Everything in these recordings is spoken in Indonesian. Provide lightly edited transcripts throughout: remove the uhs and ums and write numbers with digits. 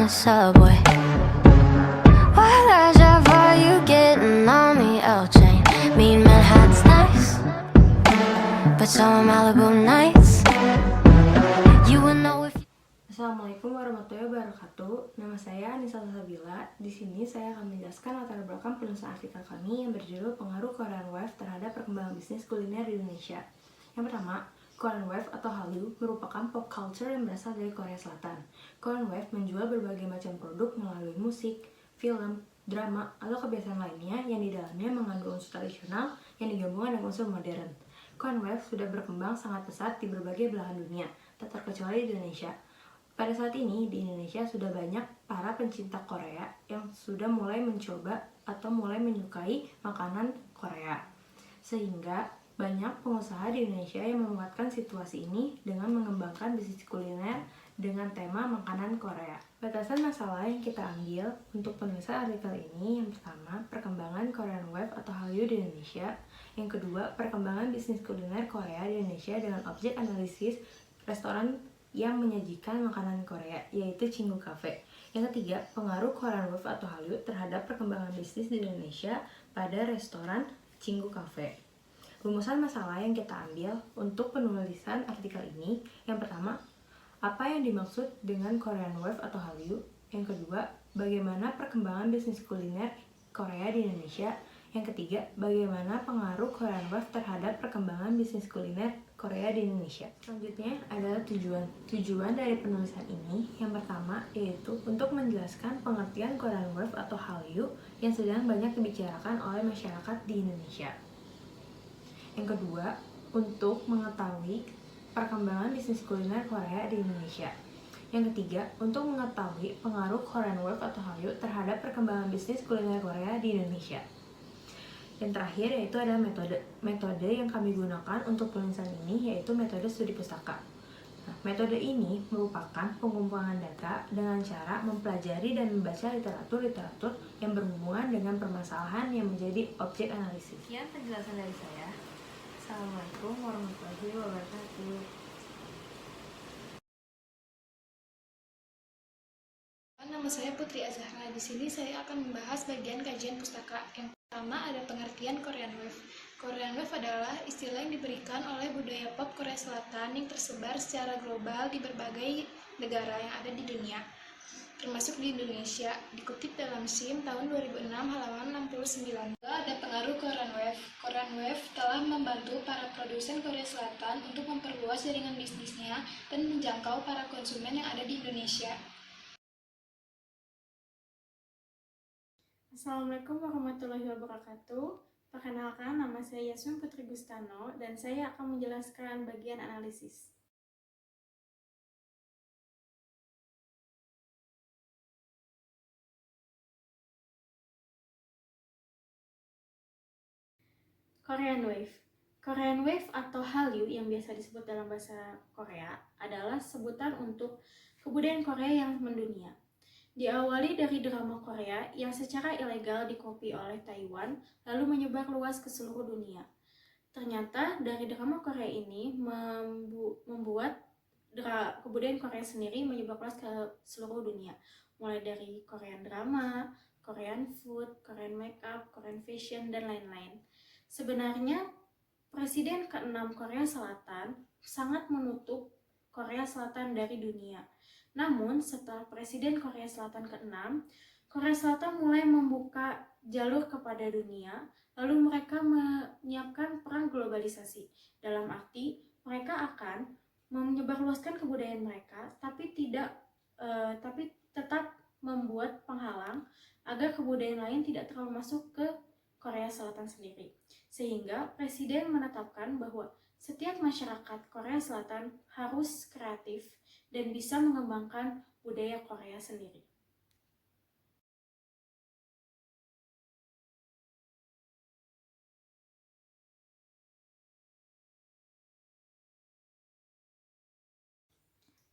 the subway. What a job are you getting on the L train? Mean Manhattan's nice, but so are Malibu nights. You will know if. Assalamualaikum warahmatullahi wabarakatuh. Nama saya Anissa Sabila. Di sini saya akan menjelaskan latar belakang penulisan artikel kami yang berjudul Pengaruh Korean Wave terhadap perkembangan bisnis kuliner di Indonesia. Yang pertama, Korean Wave atau Hallyu merupakan pop culture yang berasal dari Korea Selatan. Korean Wave menjual berbagai macam produk melalui musik, film, drama, atau kebiasaan lainnya yang di dalamnya mengandung unsur tradisional yang digabungkan dengan unsur modern. Korean Wave sudah berkembang sangat pesat di berbagai belahan dunia, tak terkecuali di Indonesia. Pada saat ini, di Indonesia sudah banyak para pencinta Korea yang sudah mulai mencoba atau mulai menyukai makanan Korea. Sehingga banyak pengusaha di Indonesia yang memanfaatkan situasi ini dengan mengembangkan bisnis kuliner dengan tema makanan Korea. Batasan masalah yang kita ambil untuk penulisan artikel ini, yang pertama, perkembangan Korean Wave atau Hallyu di Indonesia. Yang kedua, perkembangan bisnis kuliner Korea di Indonesia dengan objek analisis restoran yang menyajikan makanan Korea, yaitu Cinggu Cafe. Yang ketiga, pengaruh Korean Wave atau Hallyu terhadap perkembangan bisnis di Indonesia pada restoran Cinggu Cafe. Rumusan masalah yang kita ambil untuk penulisan artikel ini, yang pertama, apa yang dimaksud dengan Korean Wave atau Hallyu? Yang kedua, bagaimana perkembangan bisnis kuliner Korea di Indonesia? Yang ketiga, bagaimana pengaruh Korean Wave terhadap perkembangan bisnis kuliner Korea di Indonesia. Selanjutnya adalah tujuan dari penulisan ini. Yang pertama yaitu untuk menjelaskan pengertian Korean Wave atau Hallyu yang sedang banyak dibicarakan oleh masyarakat di Indonesia. Yang kedua, untuk mengetahui perkembangan bisnis kuliner Korea di Indonesia. Yang ketiga, untuk mengetahui pengaruh Korean Wave atau Hallyu terhadap perkembangan bisnis kuliner Korea di Indonesia. Yang terakhir yaitu adalah metode yang kami gunakan untuk penulisan ini, yaitu metode studi pustaka. Nah, metode ini merupakan pengumpulan data dengan cara mempelajari dan membaca literatur yang berhubungan dengan permasalahan yang menjadi objek analisis. Sekian penjelasan dari saya. Assalamualaikum warahmatullahi wabarakatuh. Nama saya Putri Azahra. Di sini saya akan membahas bagian kajian pustaka. Yang pertama ada pengertian Korean Wave. Korean Wave adalah istilah yang diberikan oleh budaya pop Korea Selatan yang tersebar secara global di berbagai negara yang ada di dunia, termasuk di Indonesia. Dikutip dalam SIM tahun 2006 halaman 69. Ada pengaruh Korean Wave. Korean Wave telah membantu para produsen Korea Selatan untuk memperluas jaringan bisnisnya dan menjangkau para konsumen yang ada di Indonesia. Assalamualaikum warahmatullahi wabarakatuh. Perkenalkan, nama saya Yasmin Putri Gustano dan saya akan menjelaskan bagian analisis. Korean Wave. Korean Wave atau Hallyu yang biasa disebut dalam bahasa Korea adalah sebutan untuk kebudayaan Korea yang mendunia. Diawali dari drama Korea yang secara ilegal dikopi oleh Taiwan lalu menyebar luas ke seluruh dunia. Ternyata dari drama Korea ini membuat kebudayaan Korea sendiri menyebar luas ke seluruh dunia. Mulai dari Korean drama, Korean food, Korean makeup, Korean fashion, dan lain-lain. Sebenarnya Presiden ke-6 Korea Selatan sangat menutup Korea Selatan dari dunia. Namun, setelah Presiden Korea Selatan ke-6, Korea Selatan mulai membuka jalur kepada dunia, lalu mereka menyiapkan perang globalisasi. Dalam arti, mereka akan menyebarluaskan kebudayaan mereka, tapi tetap membuat penghalang agar kebudayaan lain tidak terlalu masuk ke Korea Selatan sendiri. Sehingga Presiden menetapkan bahwa setiap masyarakat Korea Selatan harus kreatif dan bisa mengembangkan budaya Korea sendiri.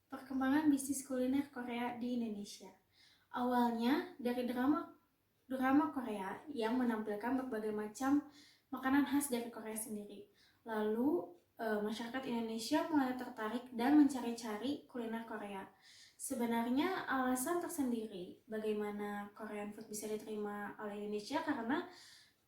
Perkembangan bisnis kuliner Korea di Indonesia. Awalnya dari drama Korea yang menampilkan berbagai macam makanan khas dari Korea sendiri. Lalu masyarakat Indonesia mulai tertarik dan mencari-cari kuliner Korea. Sebenarnya alasan tersendiri bagaimana Korean food bisa diterima oleh Indonesia karena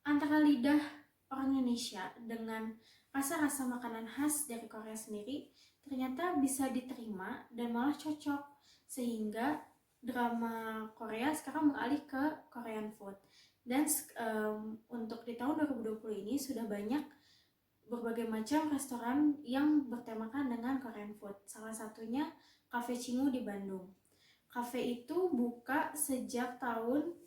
antara lidah orang Indonesia dengan rasa-rasa makanan khas dari Korea sendiri ternyata bisa diterima dan malah cocok, sehingga drama Korea sekarang beralih ke Korean food. Dan untuk di tahun 2020 ini sudah banyak berbagai macam restoran yang bertemakan dengan Korean food. Salah satunya Cafe Chingu di Bandung. Cafe itu buka sejak tahun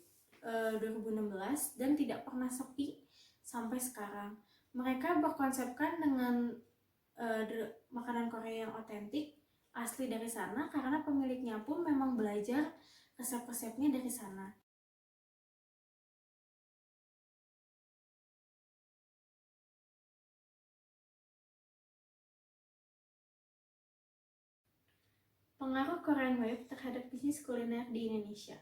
2016 dan tidak pernah sepi sampai sekarang. Mereka berkonsepkan dengan makanan Korea yang otentik, asli dari sana, karena pemiliknya pun memang belajar resep-resepnya dari sana. Pengaruh Korean Wave terhadap bisnis kuliner di Indonesia.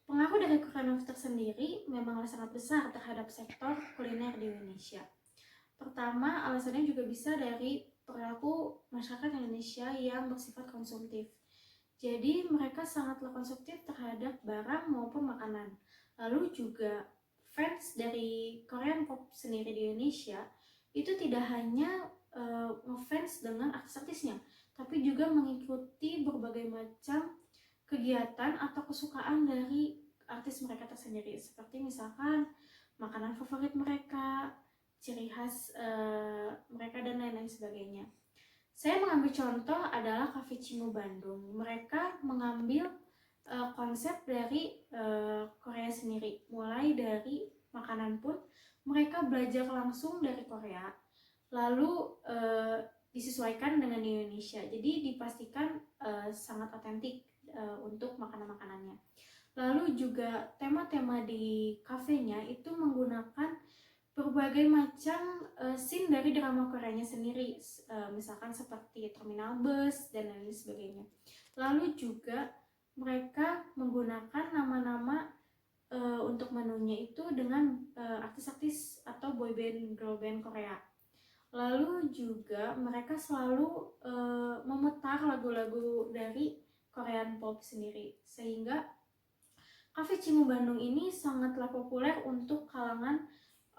Pengaruh dari Korean Wave tersendiri memanglah sangat besar terhadap sektor kuliner di Indonesia. Pertama, alasannya juga bisa dari perilaku masyarakat Indonesia yang bersifat konsumtif. Jadi mereka sangatlah konsumtif terhadap barang maupun makanan. Lalu juga fans dari Korean pop sendiri di Indonesia itu tidak hanya ngefans dengan artis-artisnya, tapi juga mengikuti berbagai macam kegiatan atau kesukaan dari artis mereka tersendiri, seperti misalkan makanan favorit mereka, ciri khas mereka, dan lain-lain sebagainya. Saya mengambil contoh adalah Cafe Chingu Bandung. Mereka mengambil konsep dari Korea sendiri, mulai dari makanan pun mereka belajar langsung dari Korea, lalu disesuaikan dengan Indonesia. Jadi dipastikan sangat otentik untuk makanan-makanannya. Lalu juga tema-tema di kafenya itu menggunakan berbagai macam scene dari drama Koreanya sendiri, misalkan seperti terminal bus dan lain sebagainya. Lalu juga mereka menggunakan nama-nama untuk menunya itu dengan artis-artis atau boyband, girl band Korea. Lalu juga mereka selalu memutar lagu-lagu dari Korean pop sendiri, sehingga Cafe Chingu Bandung ini sangatlah populer untuk kalangan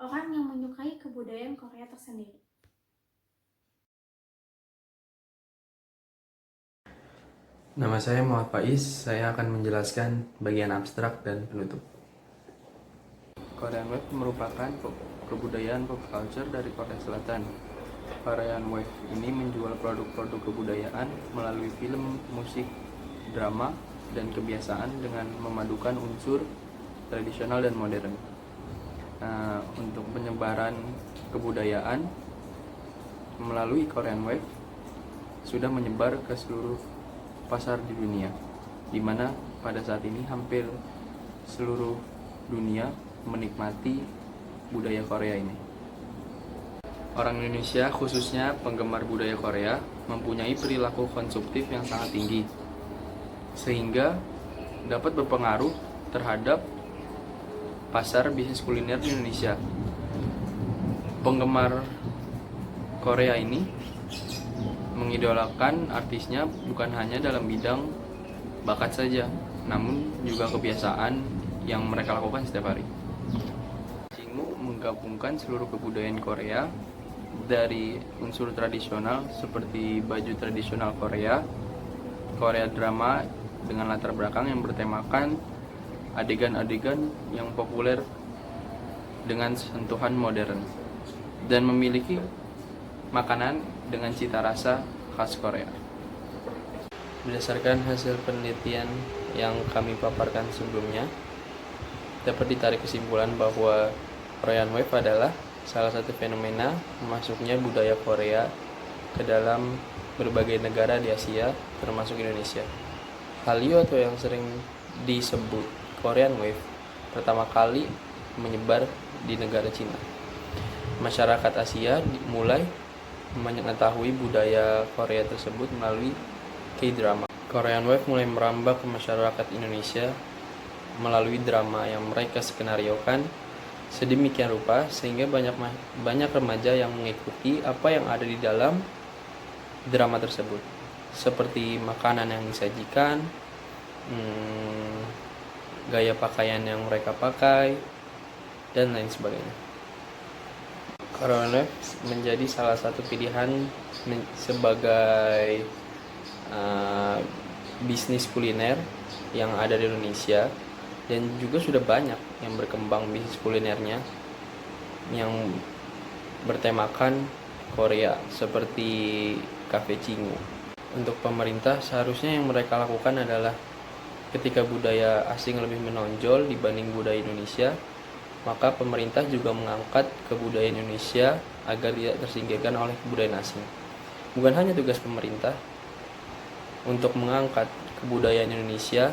orang yang menyukai kebudayaan Korea tersendiri. Nama saya Muhammad Faiz, saya akan menjelaskan bagian abstrak dan penutup. Korean Wave merupakan kebudayaan pop culture dari Korea Selatan. Korean Wave ini menjual produk-produk kebudayaan melalui film, musik, drama, dan kebiasaan dengan memadukan unsur tradisional dan modern. Untuk penyebaran kebudayaan melalui Korean Wave sudah menyebar ke seluruh pasar di dunia, di mana pada saat ini hampir seluruh dunia menikmati budaya Korea ini. Orang Indonesia, khususnya penggemar budaya Korea, mempunyai perilaku konsumtif yang sangat tinggi, sehingga dapat berpengaruh terhadap pasar bisnis kuliner di Indonesia. Penggemar Korea ini mengidolakan artisnya bukan hanya dalam bidang bakat saja, namun juga kebiasaan yang mereka lakukan setiap hari. Chingu menggabungkan seluruh kebudayaan Korea, dari unsur tradisional seperti baju tradisional Korea, Korea drama dengan latar belakang yang bertemakan adegan-adegan yang populer dengan sentuhan modern, dan memiliki makanan dengan cita rasa khas Korea. Berdasarkan hasil penelitian yang kami paparkan sebelumnya, dapat ditarik kesimpulan bahwa Korean Wave adalah salah satu fenomena masuknya budaya Korea ke dalam berbagai negara di Asia, termasuk Indonesia. Hallyu atau yang sering disebut Korean Wave pertama kali menyebar di negara Cina. Masyarakat Asia mulai mengetahui budaya Korea tersebut melalui K-drama. Korean Wave mulai merambah ke masyarakat Indonesia melalui drama yang mereka skenariokan sedemikian rupa sehingga banyak remaja yang mengikuti apa yang ada di dalam drama tersebut, seperti makanan yang disajikan, gaya pakaian yang mereka pakai, dan lain sebagainya. Korean Wave menjadi salah satu pilihan sebagai bisnis kuliner yang ada di Indonesia, dan juga sudah banyak yang berkembang bisnis kulinernya yang bertemakan Korea seperti Cafe Chingu. Untuk pemerintah, seharusnya yang mereka lakukan adalah ketika budaya asing lebih menonjol dibanding budaya Indonesia, maka pemerintah juga mengangkat kebudayaan Indonesia agar tidak tersingkirkan oleh kebudayaan asing. Bukan hanya tugas pemerintah untuk mengangkat kebudayaan Indonesia,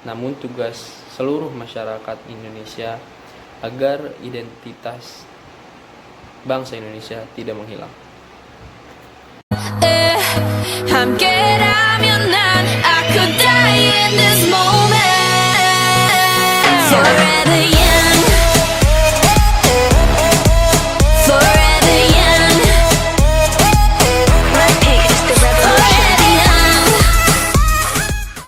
namun tugas seluruh masyarakat Indonesia agar identitas bangsa Indonesia tidak menghilang. 함께라면 난 I could die in this moment forever.